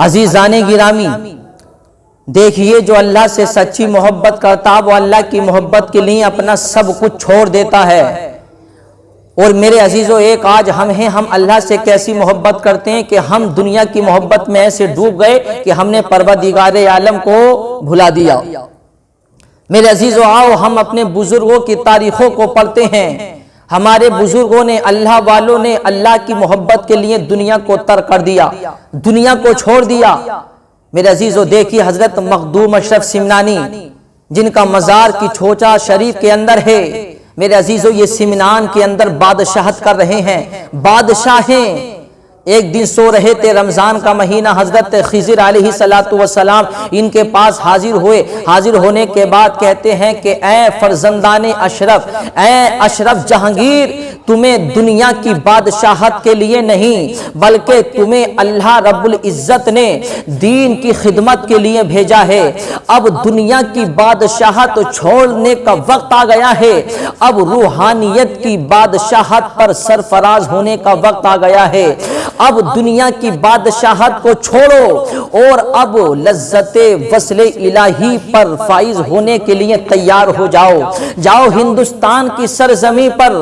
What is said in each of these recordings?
عزیزان گرامی، دیکھیے جو اللہ سے سچی محبت کرتا وہ اللہ کی محبت کے لیے اپنا سب کچھ چھوڑ دیتا ہے۔ اور میرے عزیزو، ایک آج ہم اللہ سے کیسی محبت کرتے ہیں کہ ہم دنیا کی محبت میں ایسے ڈوب گئے کہ ہم نے پروردگار عالم کو بھلا دیا۔ میرے عزیزو، آؤ ہم اپنے بزرگوں کی تاریخوں کو پڑھتے ہیں۔ ہمارے بزرگوں نے، اللہ والوں نے اللہ کی محبت کے لیے دنیا کو ترک کر دیا، دنیا کو چھوڑ دیا۔ میرے عزیزو دیکھیے حضرت مخدوم اشرف سمنانی، جن کا مزار کی چھوچا شریف کے اندر ہے۔ میرے عزیزو یہ سمنان کے اندر بادشاہت کر رہے ہیں، بادشاہ ہیں۔ ایک دن سو رہے تھے، رمضان کا مہینہ، حضرت خضر علیہ السلام ان کے پاس حاضر ہوئے۔ حاضر ہونے کے بعد کہتے ہیں کہ اے فرزندان اشرف، اے اشرف جہانگیر، تمہیں دنیا کی بادشاہت کے لیے نہیں بلکہ تمہیں اللہ رب العزت نے دین کی خدمت کے لیے بھیجا ہے۔ اب دنیا کی بادشاہت چھوڑنے کا وقت آ گیا ہے، اب روحانیت کی بادشاہت پر سرفراز ہونے کا وقت آ گیا ہے۔ اب دنیا کی بادشاہت کو چھوڑو اور اب لذت وصل الہی پر فائز ہونے کے لیے تیار ہو جاؤ۔ جاؤ ہندوستان کی سرزمین پر،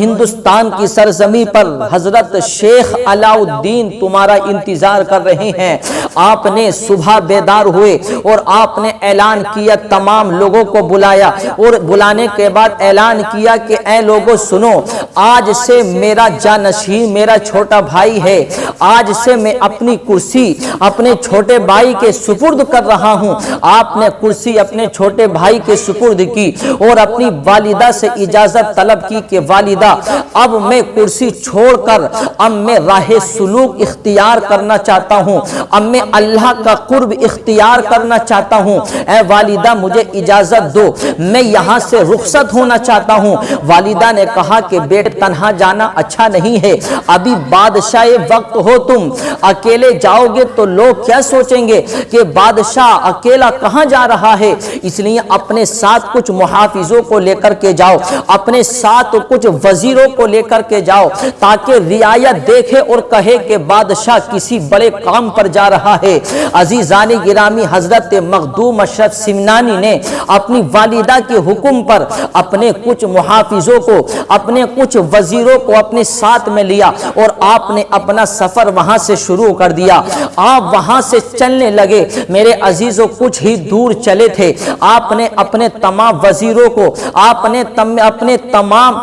ہندوستان کی سرزمین پر حضرت شیخ علاء الدین تمہارا انتظار کر رہے ہیں۔ آپ نے صبح بیدار ہوئے اور آپ نے اعلان کیا، تمام لوگوں کو بلایا اور بلانے کے بعد اعلان کیا کہ اے لوگوں سنو، آج سے میرا جانشین میرا چھوٹا بھائی ہے، آج سے میں اپنی کرسی اپنے چھوٹے بھائی کے سپرد کر رہا ہوں۔ آپ نے کرسی اپنے چھوٹے بھائی کے سپرد کی اور اپنی والدہ سے اجازت طلب کی کہ والدہ اب میں کرسی چھوڑ کر اب میں راہ سلوک اختیار کرنا چاہتا ہوں، اب میں اللہ کا قرب اختیار کرنا چاہتا ہوں۔ اے والدہ مجھے اجازت دو، میں یہاں سے رخصت ہونا چاہتا ہوں۔ والدہ نے کہا کہ بیٹے تنہا جانا اچھا نہیں ہے، ابھی بادشاہ وقت ہو، تم اکیلے جاؤ گے تو لوگ کیا سوچیں گے کہ بادشاہ اکیلا کہاں جا رہا ہے، اس لیے اپنے ساتھ کچھ محافظوں کو لے کر کے جاؤ، اپنے ساتھ کچھ وزیروں کو لے کر کے جاؤ تاکہ رعایا دیکھے اور کہے کہ بادشاہ کسی بڑے کام پر جا رہا ہے۔ عزیزان گرامی، حضرت مخدوم اشرف سمنانی نے اپنی والدہ کے حکم پر اپنے کچھ محافظوں کو، اپنے کچھ وزیروں کو اپنے ساتھ میں لیا اور آپ نے اپنا سفر وہاں سے شروع کر دیا۔ آپ وہاں سے چلنے لگے۔ میرے عزیزوں کچھ ہی دور چلے تھے، آپ نے اپنے تمام وزیروں کو، آپ نے اپنے تمام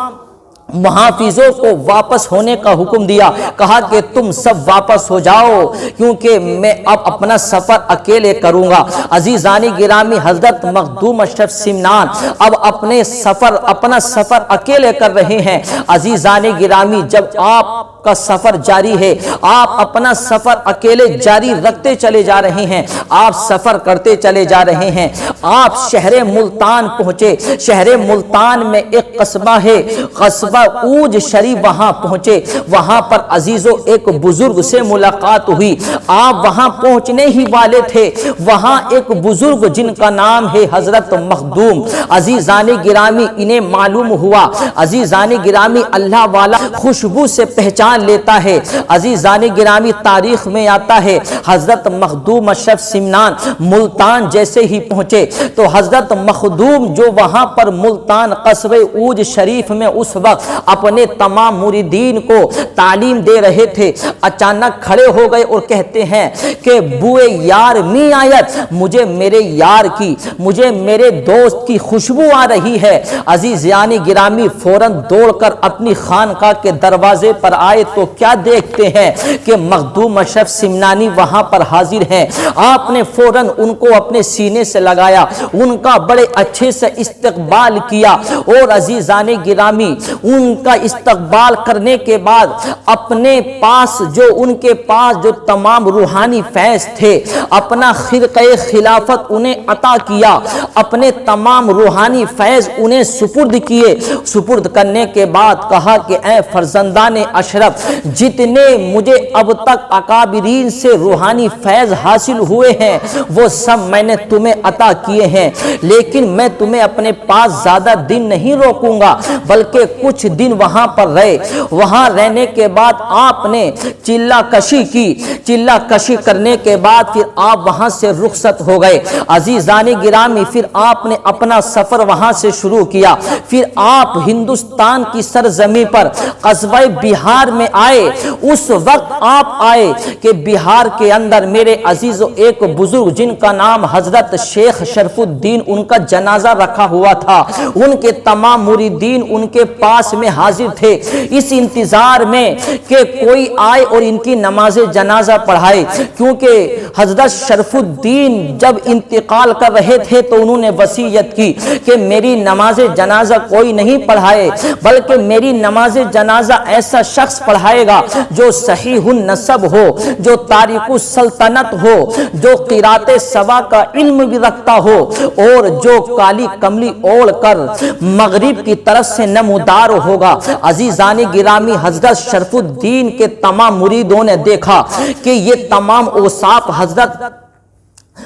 محافظوں کو واپس ہونے کا حکم دیا، کہا کہ تم سب واپس ہو جاؤ کیونکہ میں اب اپنا سفر اکیلے کروں گا۔ عزیزانی گرامی، حضرت مخدوم اشرف سمنان اب اپنا سفر اکیلے کر رہے ہیں۔ عزیزانی گرامی، جب آپ کا سفر جاری ہے، آپ اپنا سفر اکیلے جاری رکھتے چلے جا رہے ہیں، آپ سفر کرتے چلے جا رہے ہیں۔ آپ شہر ملتان پہنچے۔ شہر ملتان میں ایک قصبہ ہے، قصبہ اوج شریف، وہاں پہنچے۔ وہاں پر عزیزو ایک بزرگ سے ملاقات ہوئی۔ آپ وہاں پہنچنے ہی والے تھے، وہاں ایک بزرگ جن کا نام ہے حضرت مخدوم۔ عزیزان گرامی، انہیں معلوم ہوا، عزیزان گرامی اللہ والا خوشبو سے پہچان لیتا ہے۔ عزیزان گرامی، تاریخ میں آتا ہے حضرت مخدوم اشرف سمنان ملتان جیسے ہی پہنچے تو حضرت مخدوم جو وہاں پر ملتان قصبہ اوج شریف میں اس وقت اپنے تمام مریدین کو تعلیم دے رہے تھے، اچانک کھڑے ہو گئے اور کہتے ہیں کہ بوئے یار می آیت، مجھے میرے یار کی، مجھے میرے دوست کی خوشبو آ رہی ہے۔ عزیزان گرامی، فوراً دوڑ کر اپنی خانقاہ کے دروازے پر آئے تو کیا دیکھتے ہیں کہ مخدوم اشرف سمنانی وہاں پر حاضر ہیں۔ آپ نے فوراً ان کو اپنے سینے سے لگایا، ان کا بڑے اچھے سے استقبال کیا اور عزیزان گرامی ان کا استقبال کرنے کے بعد اپنے پاس ان کے پاس جو تمام روحانی فیض تھے، اپنا خرقہ خلافت انہیں عطا کیا، اپنے تمام روحانی فیض انہیں سپرد کیے۔ سپرد کرنے کے بعد کہا کہ اے فرزندان اشرف، جتنے مجھے اب تک اکابرین سے روحانی فیض حاصل ہوئے ہیں وہ سب میں نے تمہیں عطا کیے ہیں، لیکن میں تمہیں اپنے پاس زیادہ دن نہیں روکوں گا بلکہ کچھ دن وہاں پر رہے۔ وہاں رہنے کے بعد آپ نے چلہ کشی کی، چلہ کشی کرنے کے بعد پھر آپ وہاں سے رخصت ہو گئے۔ عزیزان گرامی، پھر آپ نے اپنا سفر وہاں سے شروع کیا۔ پھر آپ ہندوستان کی سرزمین پر قصبہ بہار میں آئے۔ اس وقت آپ آئے کہ بہار کے اندر میرے عزیزو ایک بزرگ جن کا نام حضرت شیخ شرف الدین، ان کا جنازہ رکھا ہوا تھا۔ ان کے تمام مریدین ان کے پاس میں حاضر تھے، اس انتظار میں کہ کوئی آئے اور ان کی نماز جنازہ پڑھائے، کیونکہ حضرت شرف الدین جب انتقال کر رہے تھے تو انہوں نے وصیت کی کہ میری نماز جنازہ کوئی نہیں پڑھائے بلکہ میری نماز جنازہ ایسا شخص پڑھائے گا جو صحیح النسب ہو، جو تارک السلطنت ہو، جو قرات سبا کا علم بھی رکھتا ہو، اور جو کالی کملی اوڑھ کر مغرب کی طرف سے نمودار ہوگا۔ عزیزان گرامی، حضرت شرف الدین کے تمام مریدوں نے دیکھا کہ یہ تمام اوصاف حضرت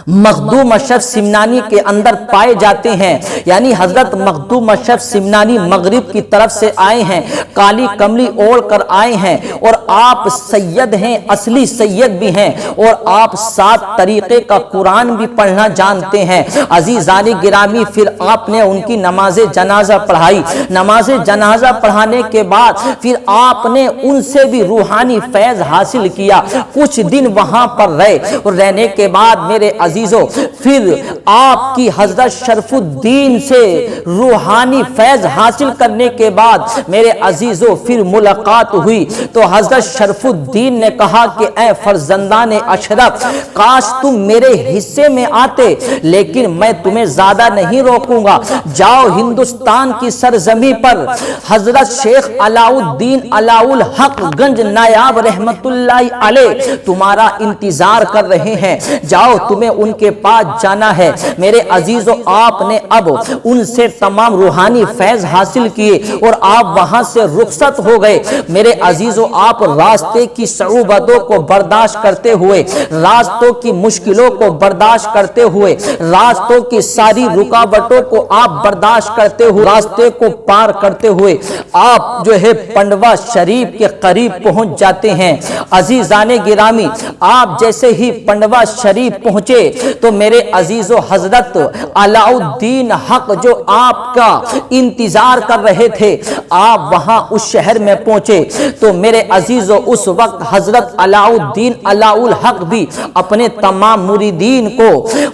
مخدوم اشرف سمنانی کے اندر پائے جاتے ہیں، یعنی حضرت مخدوم اشرف سمنانی مغرب کی طرف سے آئے ہیں، کالی کملی اوڑھ کر آئے ہیں، اور آپ سید ہیں، اصلی سید بھی ہیں، اور آپ 7 طریقے کا قرآن بھی پڑھنا جانتے ہیں۔ عزیزان گرامی، پھر آپ نے ان کی نماز جنازہ پڑھائی۔ نماز جنازہ پڑھانے کے بعد پھر آپ نے ان سے بھی روحانی فیض حاصل کیا، کچھ دن وہاں پر رہے، اور رہنے کے بعد میرے عزیزو پھر آپ کی حضرت شرف الدین سے روحانی فیض حاصل کرنے کے بعد میرے عزیزو پھر ملاقات ہوئی تو حضرت شرف الدین نے کہا کہ اے فرزندان اشرف، کاش تم میرے حصے میں آتے، لیکن میں تمہیں زیادہ نہیں روکوں گا۔ جاؤ ہندوستان کی سرزمین پر حضرت شیخ علاء الدین علاء الحق گنج نایاب رحمت اللہ علیہ تمہارا انتظار کر رہے ہیں، جاؤ تمہیں ان کے پاس جانا ہے۔ میرے عزیزو، آپ نے اب ان سے تمام روحانی فیض حاصل کیے اور آپ وہاں سے رخصت ہو گئے۔ میرے عزیزو، آپ راستے کی صعوبتوں کو برداشت کرتے ہوئے، راستوں کی مشکلوں کو برداشت کرتے ہوئے، راستوں کی ساری رکاوٹوں کو آپ برداشت کرتے ہوئے، راستے کو پار کرتے ہوئے آپ جو ہے پنڈوا شریف کے قریب پہنچ جاتے ہیں۔ عزیزان گرامی، آپ جیسے ہی پنڈوا شریف پہنچے تو میرے عزیزو حضرت علاء الدین حق جو آپ کا انتظار کر رہے تھے، آپ وہاں اس شہر میں پہنچے تو میرے عزیزو اس وقت حضرت علاء الدین علاء الحق بھی اپنے تمام مریدین کو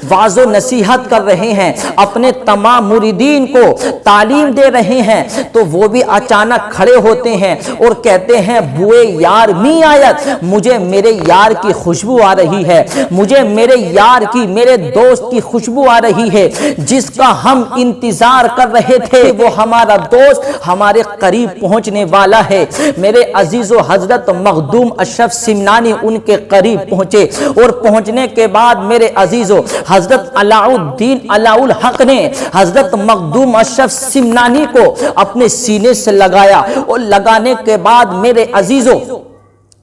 واعظ و نصیحت کر رہے ہیں، اپنے تمام مریدین کو تعلیم دے رہے ہیں، تو وہ بھی اچانک کھڑے ہوتے ہیں اور کہتے ہیں بوئے یار می آیت، مجھے میرے یار کی خوشبو آ رہی ہے، مجھے میرے یار کی، میرے دوست کی خوشبو آ رہی ہے، جس کا ہم انتظار کر رہے تھے وہ ہمارا دوست ہمارے قریب پہنچنے والا ہے۔ میرے عزیزو، حضرت مخدوم اشرف سمنانی ان کے قریب پہنچے اور پہنچنے کے بعد میرے عزیزو حضرت علاء الدین علاء الحق نے حضرت مخدوم اشرف سمنانی کو اپنے سینے سے لگایا اور لگانے کے بعد میرے عزیزو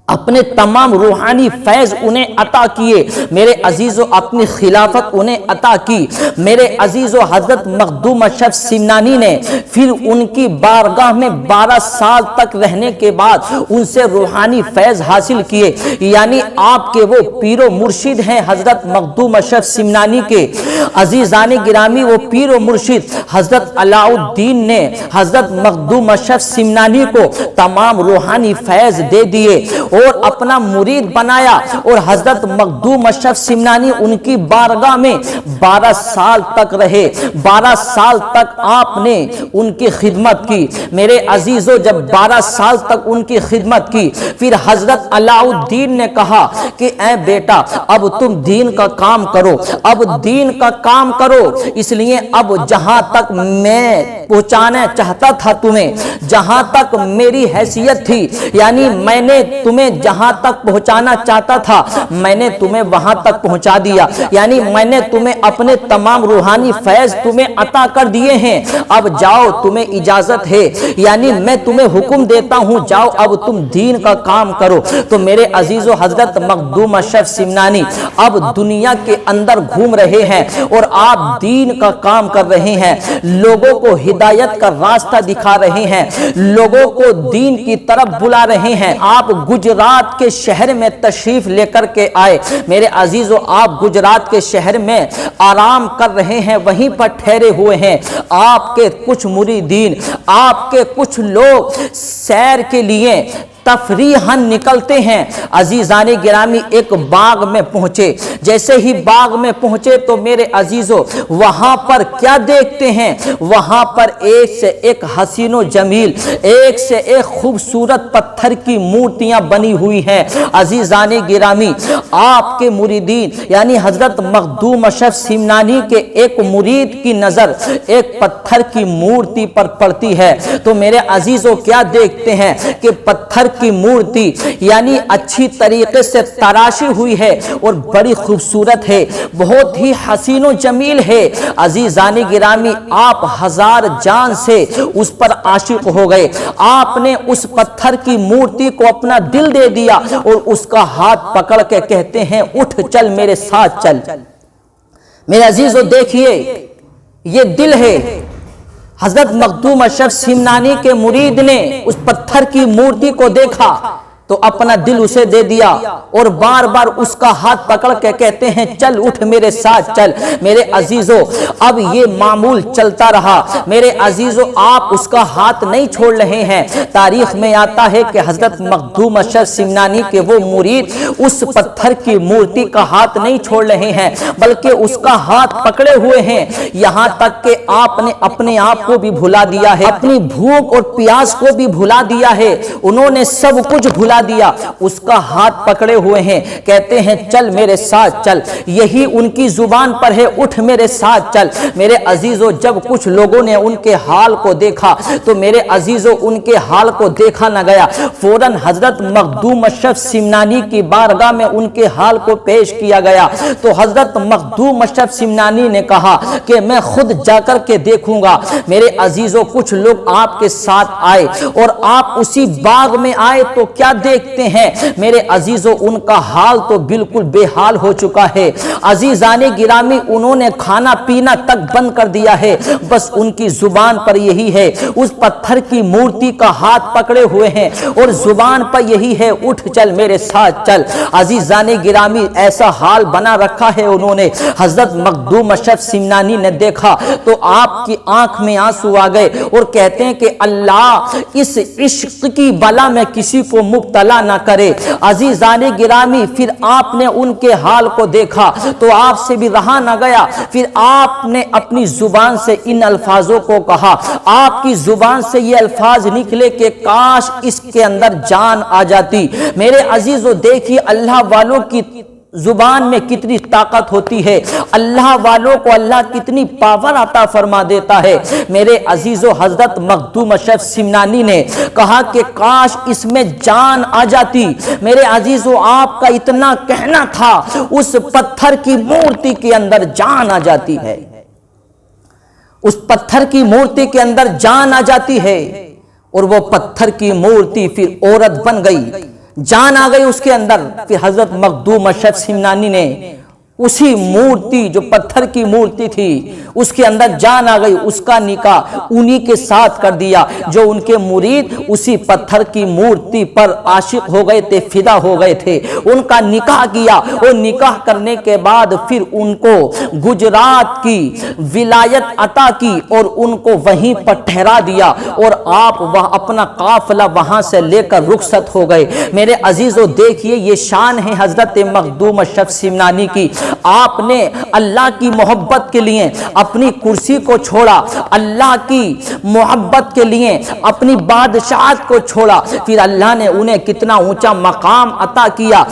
اپنے تمام روحانی فیض انہیں عطا کیے۔ میرے عزیزو، اپنی خلافت انہیں عطا کی۔ میرے عزیزو، حضرت مخدوم اشرف سمنانی نے پھر ان کی بارگاہ میں 12 سال تک رہنے کے بعد ان سے روحانی فیض حاصل کیے، یعنی آپ کے وہ پیر و مرشد ہیں حضرت مخدوم اشرف سمنانی کے۔ عزیزان گرامی، وہ پیر و مرشد حضرت علاء الدین نے حضرت مخدوم اشرف سمنانی کو تمام روحانی فیض دے دیے اور اپنا مرید بنایا، اور حضرت مخدوم اشرف سمنانی ان کی بارگاہ میں 12 سال تک رہے۔ 12 سال تک آپ نے ان کی خدمت کی۔ میرے عزیزو، جب 12 سال تک ان کی خدمت کی، پھر حضرت علاء الدین نے کہا کہ اے بیٹا، اب تم دین کا کام کرو، اب دین کا کام کرو۔ اس لیے اب جہاں تک میں پہنچانا چاہتا تھا تمہیں، جہاں تک میری حیثیت تھی، یعنی میں نے تمہیں تمہیں جہاں تک پہنچانا چاہتا تھا میں نے تمہیں وہاں تک پہنچا دیا، یعنی میں نے تمہیں اپنے تمام روحانی فیض تمہیں عطا کر دیے ہیں، اب جاؤ تمہیں اجازت ہے، یعنی میں تمہیں حکم دیتا ہوں جاؤ اب تم دین کا کام کرو۔ تو میرے عزیزو حضرت مخدوم اشرف سمنانی اب دنیا کے اندر گھوم رہے ہیں اور آپ دین کا کام کر رہے ہیں، لوگوں کو ہدایت کا راستہ دکھا رہے ہیں، لوگوں کو دین کی طرف بلا رہے ہیں۔ آپ گجرات کے شہر میں تشریف لے کر کے آئے میرے عزیزو، آپ گجرات کے شہر میں آرام کر رہے ہیں، وہیں پر ٹھہرے ہوئے ہیں۔ آپ کے کچھ مریدین، آپ کے کچھ لوگ سیر کے لیے تفریحاً نکلتے ہیں۔ عزیزان گرامی ایک باغ میں پہنچے، جیسے ہی باغ میں پہنچے تو میرے عزیزو وہاں پر کیا دیکھتے ہیں؟ وہاں پر ایک سے ایک حسین و جمیل، ایک سے ایک خوبصورت پتھر کی مورتیاں بنی ہوئی ہیں۔ عزیزان گرامی آپ کے مریدین یعنی حضرت مخدوم اشرف سمنانی کے ایک مرید کی نظر ایک پتھر کی مورتی پر پڑتی ہے تو میرے عزیزو کیا دیکھتے ہیں کہ پتھر کی مورتی یعنی اچھی طریقے سے تراشی ہوئی ہے اور بڑی خوبصورت ہے، بہت ہی حسین و جمیل ہے۔ عزیزان گرامی آپ ہزار جان سے اس پر عاشق ہو گئے، آپ نے اس پتھر کی مورتی کو اپنا دل دے دیا اور اس کا ہاتھ پکڑ کے کہتے ہیں اٹھ چل میرے ساتھ چل۔ میرے عزیزو دیکھیے یہ دل ہے۔ حضرت مخدوم اشرف سمنانی کے مرید نے اس پتھر کی مورتی کو دیکھا تو اپنا دل اسے دے دیا اور بار بار اس کا ہاتھ پکڑ کے کہتے ہیں چل اٹھ میرے ساتھ چل۔ میرے عزیزو اب یہ معمول چلتا رہا، میرے عزیزو آپ اس کا ہاتھ نہیں چھوڑ رہے ہیں۔ تاریخ میں آتا ہے کہ حضرت مخدوم اشرف سمنانی کے وہ مرید اس پتھر کی مورتی کا ہاتھ نہیں چھوڑ رہے ہیں بلکہ اس کا ہاتھ پکڑے ہوئے ہیں، یہاں تک کہ آپ نے اپنے آپ کو بھی بھلا دیا ہے، اپنی بھوک اور پیاس کو بھی بھلا دیا ہے، انہوں نے سب کچھ بھلا دیا، اس کا ہاتھ پکڑے ہوئے ہیں، کہتے ہیں چل میرے ساتھ چل۔ یہی ان کی زبان پر ہے اٹھ میرے ساتھ چل۔ میرے عزیزو جب کچھ لوگوں نے ان کے حال کو دیکھا تو میرے عزیزو ان کے حال کو دیکھا نہ گیا، فوراً حضرت مخدوم اشرف سمنانی کی بارگاہ میں ان کے حال کو پیش کیا گیا تو حضرت مخدوم اشرف سمنانی نے کہا کہ میں خود جا کر کے دیکھوں گا۔ میرے عزیزو کچھ لوگ آپ کے ساتھ آئے اور آپ اسی باغ میں آئے تو کیا دیکھتے ہیں میرے عزیزو ان کا حال تو بالکل بے حال ہو چکا ہے۔ عزیزان گرامی انہوں نے کھانا پینا تک بند کر دیا ہے، بس ان کی زبان پر یہی ہے، اس پتھر کی مورتی کا ہاتھ پکڑے ہوئے ہیں اور زبان پر یہی ہے اٹھ چل میرے ساتھ چل۔ عزیزان گرامی ایسا حال بنا رکھا ہے انہوں نے۔ حضرت مخدوم اشرف سمنانی نے دیکھا تو آپ کی آنکھ میں آنسو آ گئے اور کہتے ہیں کہ اللہ اس عشق کی بلا میں کسی کو مبتلا نہ کرے۔ عزیزان گرامی پھر آپ نے ان کے حال کو دیکھا تو آپ سے بھی رہا نہ گیا، پھر آپ نے اپنی زبان سے ان الفاظوں کو کہا، آپ کی زبان سے یہ الفاظ نکلے کہ کاش اس کے اندر جان آ جاتی۔ میرے عزیزو دیکھیے اللہ والوں کی زبان میں کتنی طاقت ہوتی ہے، اللہ والوں کو اللہ کتنی پاور عطا فرما دیتا ہے۔ میرے عزیزو حضرت مخدوم اشرف سمنانی نے کہا کہ کاش اس میں جان آ جاتی۔ میرے عزیزو آپ کا اتنا کہنا تھا اس پتھر کی مورتی کے اندر جان آ جاتی ہے، اس پتھر کی مورتی کے اندر جان آ جاتی ہے اور وہ پتھر کی مورتی پھر عورت بن گئی، جان آ گئی اس کے اندر۔ پھر حضرت مخدوم اشرف سمنانی نے اسی مورتی جو پتھر کی مورتی تھی اس کے اندر جان آ گئی، اس کا نکاح انہی کے ساتھ کر دیا جو ان کے مرید اسی پتھر کی مورتی پر عاشق ہو گئے تھے، فدا ہو گئے تھے، ان کا نکاح کیا اور نکاح کرنے کے بعد پھر ان کو گجرات کی ولایت عطا کی اور ان کو وہیں پر ٹھہرا دیا اور آپ وہ اپنا قافلہ وہاں سے لے کر رخصت ہو گئے۔ میرے عزیزو دیکھیے یہ شان ہے حضرت مخدوم اشرف سمنانی کی۔ آپ نے اللہ کی محبت کے لیے اپنی کرسی کو چھوڑا، اللہ کی محبت کے لیے اپنی بادشاہت کو چھوڑا، پھر اللہ نے انہیں کتنا اونچا مقام عطا کیا۔